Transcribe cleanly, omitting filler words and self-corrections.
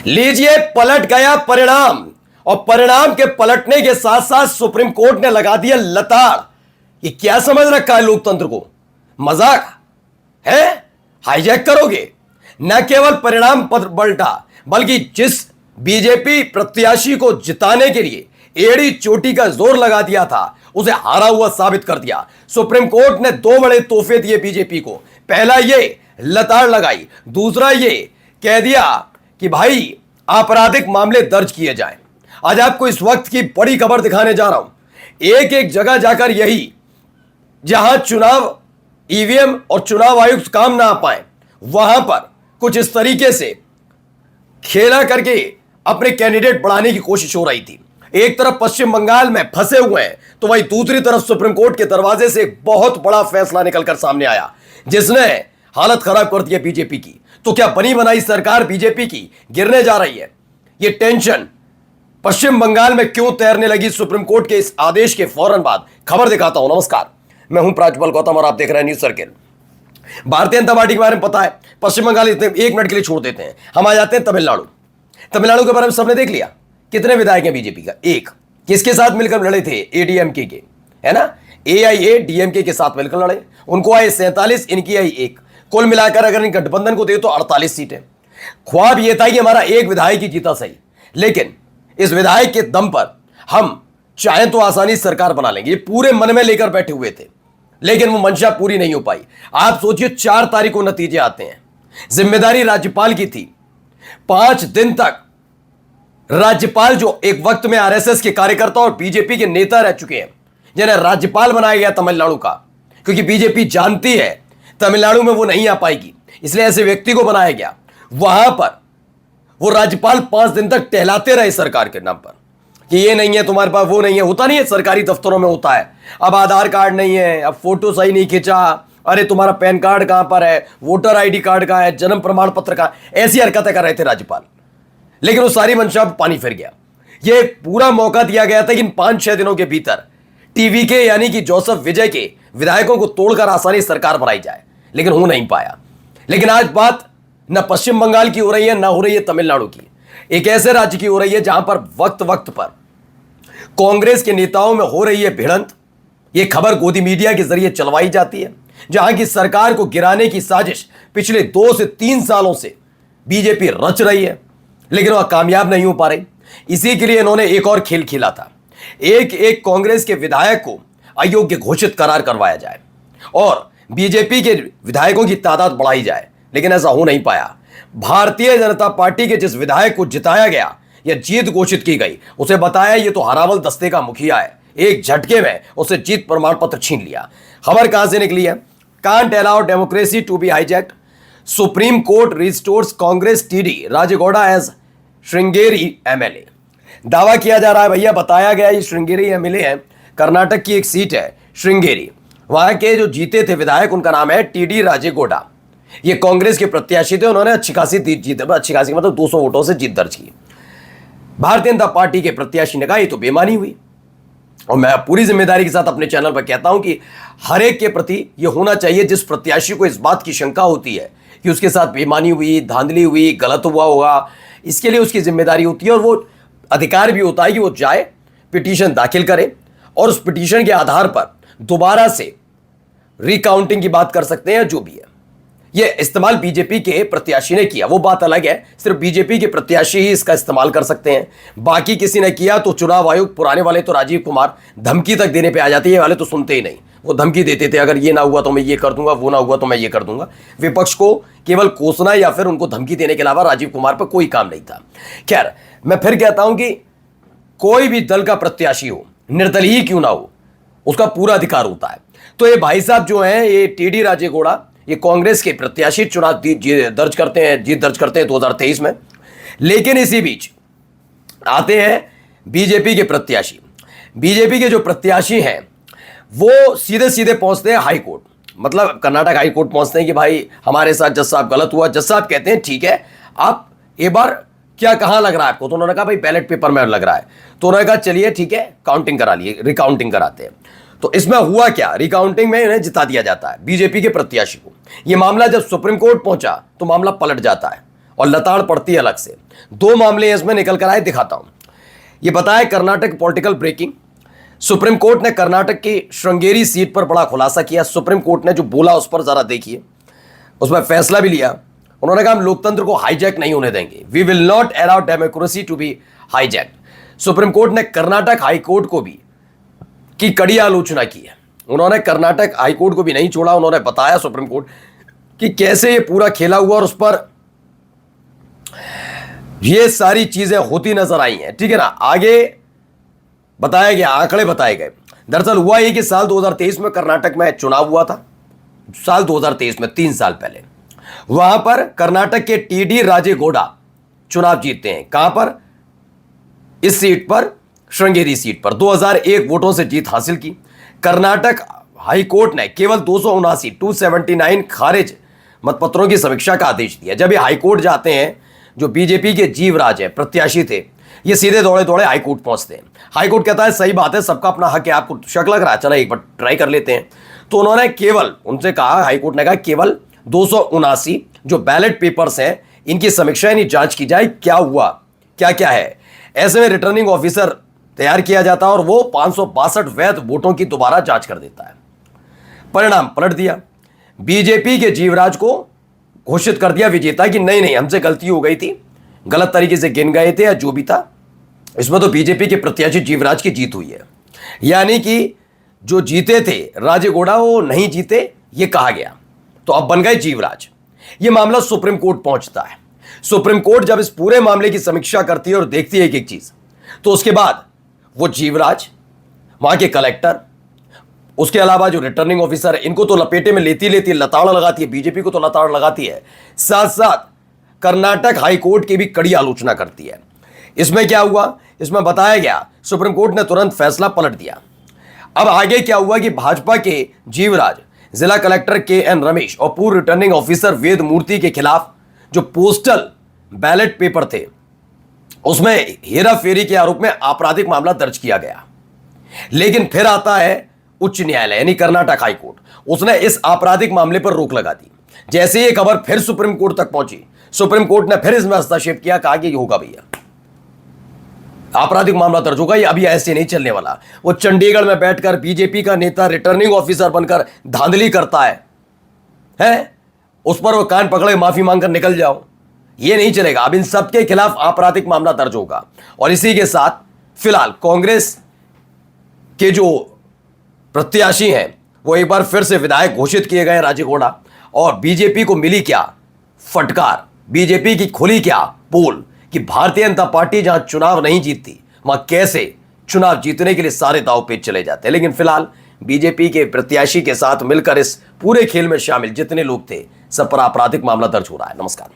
लीजिए पलट गया परिणाम। और परिणाम के पलटने के साथ साथ सुप्रीम कोर्ट ने लगा दिया लताड़। ये क्या समझ रखा है लोकतंत्र को? मजाक है? हाईजैक करोगे? न केवल परिणाम पलटा बल्कि जिस बीजेपी प्रत्याशी को जिताने के लिए एड़ी चोटी का जोर लगा दिया था उसे हारा हुआ साबित कर दिया। सुप्रीम कोर्ट ने दो बड़े तोहफे दिए बीजेपी को। पहला ये लताड़ लगाई, दूसरा ये कह दिया कि भाई आपराधिक मामले दर्ज किए जाएं। आज आपको इस वक्त की बड़ी खबर दिखाने जा रहा हूं। एक एक जगह जाकर यही, जहां चुनाव ईवीएम और चुनाव आयुक्त काम ना आ पाए, वहां पर कुछ इस तरीके से खेला करके अपने कैंडिडेट बढ़ाने की कोशिश हो रही थी। एक तरफ पश्चिम बंगाल में फंसे हुए हैं तो वहीं दूसरी तरफ सुप्रीम कोर्ट के दरवाजे से एक बहुत बड़ा फैसला निकलकर सामने आया जिसने हालत खराब कर दी बीजेपी की। तो क्या बनी बनाई सरकार बीजेपी की गिरने जा रही है? यह टेंशन पश्चिम बंगाल में क्यों तैरने लगी सुप्रीम कोर्ट के इस आदेश के फौरन बाद खबर दिखाता हूं। नमस्कार, मैं हूं प्राजपल गौतम और आप देख रहे हैं news circle. Bharatiya Janata party के बारे में पता है, पश्चिम बंगाल इतने एक मिनट के लिए छोड़ देते हैं, हम आ जाते हैं तमिलनाडु। तमिलनाडु के बारे में सबने देख लिया। कितने विधायक हैं बीजेपी का? एक। किसके साथ मिलकर लड़े थे? एडीएमके के, है ना, एआईएडीएमके के साथ मिलकर लड़े। उनको आए 47, इनकी आई 1। कुल मिलाकर अगर इन गठबंधन को दे तो 48 सीटें। ख्वाब यह था कि हमारा एक विधायक ही जीता सही, लेकिन इस विधायक के दम पर हम चाहे तो आसानी सरकार बना लेंगे, ये पूरे मन में लेकर बैठे हुए थे, लेकिन वो मंशा पूरी नहीं हो पाई। आप सोचिए 4 तारीख को नतीजे आते हैं। जिम्मेदारी राज्यपाल की थी। 5 दिन तक राज्यपाल, जो एक वक्त में आरएसएस के कार्यकर्ता और बीजेपी के नेता रह चुके हैं, जिन्हें राज्यपाल बनाया गया तमिलनाडु का, क्योंकि बीजेपी जानती है तमिलनाडु में वो नहीं आ पाएगी, इसलिए ऐसे व्यक्ति को बनाया गया। वहां पर वो राज्यपाल 5 दिन तक टहलाते रहे सरकार के नाम पर कि ये नहीं है तुम्हारे पास, वो नहीं है। होता नहीं है सरकारी दफ्तरों में, होता है अब आधार कार्ड नहीं है, अब फोटो सही नहीं खींचा, अरे तुम्हारा पैन कार्ड कहां पर है, वोटर आईडी कार्ड कहां है, जन्म प्रमाण पत्र कहां, ऐसी हरकतें कर रहे थे राज्यपाल। लेकिन वो सारी मंशा पानी फिर गया। ये पूरा मौका दिया गया था कि इन 5-6 दिनों के भीतर टीवी के यानी कि जोसेफ विजय के विधायकों को तोड़कर आसानी सरकार बनाई जाए, लेकिन हो नहीं पाया। लेकिन आज बात न पश्चिम बंगाल की हो रही है, न हो रही है तमिलनाडु की। एक ऐसे राज्य की हो रही है जहां पर वक्त वक्त पर कांग्रेस के नेताओं में हो रही है भिड़ंत। यह खबर गोदी मीडिया के जरिए चलवाई जाती है, जहां की सरकार को गिराने की साजिश पिछले 2 से 3 सालों से बीजेपी रच रही है, लेकिन वह कामयाब नहीं हो पा रही। इसी के लिए इन्होंने एक और खेल खेला था। एक एक कांग्रेस के विधायक को अयोग्य घोषित करार करवाया जाए और बीजेपी के विधायकों की तादाद बढ़ाई जाए, लेकिन ऐसा हो नहीं पाया। भारतीय जनता पार्टी के जिस विधायक को जिताया गया या जीत घोषित की गई, उसे बताया ये तो हरावल दस्ते का मुखिया है। एक झटके में उसे जीत प्रमाण पत्र छीन लिया। खबर कहां से निकली है? Can't allow democracy to be hijacked, Supreme Court restores Congress TD Rajegowda as Sringeri MLA. दावा किया जा रहा है, भैया बताया गया ये श्रृंगेरी एमएलए है, कर्नाटक की एक सीट है श्रृंगेरी। वहां के जो जीते थे विधायक, उनका नाम है टीडी राजेगौड़ा। ये कांग्रेस के प्रत्याशी थे, उन्होंने अच्छी खासी जीत, अच्छी खासी मतलब 200 वोटों से जीत दर्ज की। भारतीय जनता पार्टी के प्रत्याशी ने कहा ये तो बेईमानी हुई। और मैं पूरी जिम्मेदारी के साथ अपने चैनल पर कहता हूं कि हर एक के प्रति यह होना चाहिए जिस प्रत्याशी को इस बात की शंका होती है कि उसके साथ बेईमानी हुई, धांधली हुई, गलत हुआ होगा, इसके लिए उसकी जिम्मेदारी होती है और वो अधिकार भी होता है कि वो जाए, पिटीशन दाखिल करे और उस पिटीशन के आधार पर दोबारा से रिकाउंटिंग की बात कर सकते हैं। जो भी है, ये इस्तेमाल बीजेपी के प्रत्याशी ने किया, वो बात अलग है। सिर्फ बीजेपी के प्रत्याशी ही इसका इस्तेमाल कर सकते हैं, बाकी किसी ने किया तो चुनाव आयोग, पुराने वाले तो राजीव कुमार, धमकी तक देने पे आ जाती है। वाले तो सुनते ही नहीं, वो धमकी देते थे, अगर ये ना हुआ तो मैं ये कर दूंगा, वो ना हुआ तो मैं ये कर दूंगा। विपक्ष को केवल कोसना या फिर उनको धमकी देने के अलावा राजीव कुमार पर कोई काम नहीं था। खैर, मैं फिर कहता हूं कि कोई भी दल का प्रत्याशी हो, निर्दलीय ही क्यों ना हो, उसका पूरा अधिकार होता है। तो ये भाई साहब जो हैं, ये टीडी राजेगौड़ा, ये कांग्रेस के प्रत्याशी चुनाव जीत दर्ज करते हैं 2023 में। लेकिन इसी बीच आते हैं बीजेपी के प्रत्याशी। बीजेपी के जो प्रत्याशी हैं वो सीधे सीधे पहुंचते हैं हाई कोर्ट, मतलब कर्नाटक हाई कोर्ट पहुंचते हैं कि भाई हमारे साथ जज साहब गलत हुआ। जज साहब कहते हैं ठीक है, आप एक बार क्या कहां लग रहा है आपको? तो उन्होंने कहा भाई बैलेट पेपर में लग रहा है। तो उन्होंने कहा चलिए ठीक है, काउंटिंग करा लिए, रिकाउंटिंग कराते हैं। तो इसमें हुआ क्या? रिकाउंटिंग में इन्हें जिता दिया जाता है बीजेपी के प्रत्याशी को। यह मामला जब सुप्रीम कोर्ट पहुंचा तो मामला पलट जाता है और लताड़ पड़ती है अलग से। दो मामले इसमें निकल कर आए, दिखाता हूं। यह बताया Karnataka political breaking. Supreme Court ने कर्नाटक की श्रृंगेरी सीट पर बड़ा खुलासा किया। सुप्रीम कोर्ट ने जो बोला उस पर जरा देखिए, उसमें फैसला भी लिया। उन्होंने कहा हम लोकतंत्र को हाईजैक नहीं होने देंगे। We will not allow democracy to be hijacked. Supreme Court ने कर्नाटक हाईकोर्ट को भी की कड़ी आलोचना की है। उन्होंने कर्नाटक हाईकोर्ट को भी नहीं छोड़ा। उन्होंने बताया सुप्रीम कोर्ट कि कैसे ये पूरा खेला हुआ और उस पर ये सारी चीजें होती नजर आई हैं, ठीक है ना। आगे बताया गया, आंकड़े बताए गए। दरअसल हुआ ये कि साल 2023 में कर्नाटक में चुनाव हुआ था। साल 2023 में 3 साल पहले वहां पर कर्नाटक के टीडी राजेगौड़ा चुनाव जीतते हैं। कहां पर? इस सीट पर, श्रृंगेरी सीट पर 2001 वोटों से जीत हासिल की। कर्नाटक हाईकोर्ट ने केवल 279 खारिज मतपत्रों की समीक्षा का आदेश दिया। जब ये हाईकोर्ट जाते हैं, जो बीजेपी के जीवराज है, प्रत्याशी थे, ये सीधे दौड़े दौड़े हाईकोर्ट पहुंचते हैं। हाईकोर्ट कहता है सही बात है, सबका अपना हक है, आपको शक लग रहा है, चलो एक बार ट्राई कर लेते हैं। तो उन्होंने केवल, उनसे कहा, हाईकोर्ट ने कहा केवल 279 जो बैलेट पेपर्स हैं इनकी समीक्षा यानी जांच की जाए, क्या हुआ, क्या क्या है। ऐसे में रिटर्निंग ऑफिसर तैयार किया जाता है और वो 562 वैध वोटों की दोबारा जांच कर देता है। परिणाम पलट दिया। बीजेपी के जीवराज को घोषित कर दिया विजेता कि नहीं नहीं, हमसे गलती हो गई थी, गलत तरीके से गिन गए थे या जो भी था। इसमें तो बीजेपी के प्रत्याशी जीवराज की जीत हुई है, यानी कि जो जीते थे राजेगौड़ा वो नहीं जीते, ये कहा गया। तो अब बन गए जीवराज। ये मामला सुप्रीम कोर्ट पहुंचता है। सुप्रीम कोर्ट जब इस पूरे मामले की समीक्षा करती है और देखती है एक एक चीज, तो उसके बाद वो जीवराज, वहां के कलेक्टर, उसके अलावा जो रिटर्निंग ऑफिसर है, इनको तो लपेटे में लेती लेती लताड़ लगाती है, बीजेपी को तो लताड़ लगाती है, साथ साथ कर्नाटक हाईकोर्ट की भी कड़ी आलोचना करती है। इसमें क्या हुआ, इसमें बताया गया सुप्रीम कोर्ट ने तुरंत फैसला पलट दिया। अब आगे क्या हुआ कि भाजपा के जीवराज, जिला कलेक्टर के.एन. रमेश और पूर्व रिटर्निंग ऑफिसर वेद मूर्ति के खिलाफ जो पोस्टल बैलेट पेपर थे उसमें हेरा फेरी के आरोप में आपराधिक मामला दर्ज किया गया। लेकिन फिर आता है उच्च न्यायालय यानी कर्नाटक हाईकोर्ट, उसने इस आपराधिक मामले पर रोक लगा दी। जैसे ये खबर फिर सुप्रीम कोर्ट तक पहुंची, सुप्रीम कोर्ट ने फिर इसमें हस्तक्षेप किया, कहा कि ये होगा भैया, आपराधिक मामला दर्ज होगा, ये अभी ऐसे नहीं चलने वाला। वो चंडीगढ़ में बैठकर बीजेपी का नेता रिटर्निंग ऑफिसर बनकर धांधली करता है? उस पर वो कान पकड़े माफी मांगकर निकल जाओ, ये नहीं चलेगा। अब इन सबके खिलाफ आपराधिक मामला दर्ज होगा। और इसी के साथ फिलहाल कांग्रेस के जो प्रत्याशी हैं वो एक बार फिर से विधायक घोषित किए गए राजेगौड़ा, और बीजेपी को मिली क्या फटकार, बीजेपी की खुली क्या पोल कि भारतीय जनता पार्टी जहां चुनाव नहीं जीतती वहां कैसे चुनाव जीतने के लिए सारे दांव पेच चले जाते हैं। लेकिन फिलहाल बीजेपी के प्रत्याशी के साथ मिलकर इस पूरे खेल में शामिल जितने लोग थे सब पर आपराधिक मामला दर्ज हो रहा है। नमस्कार।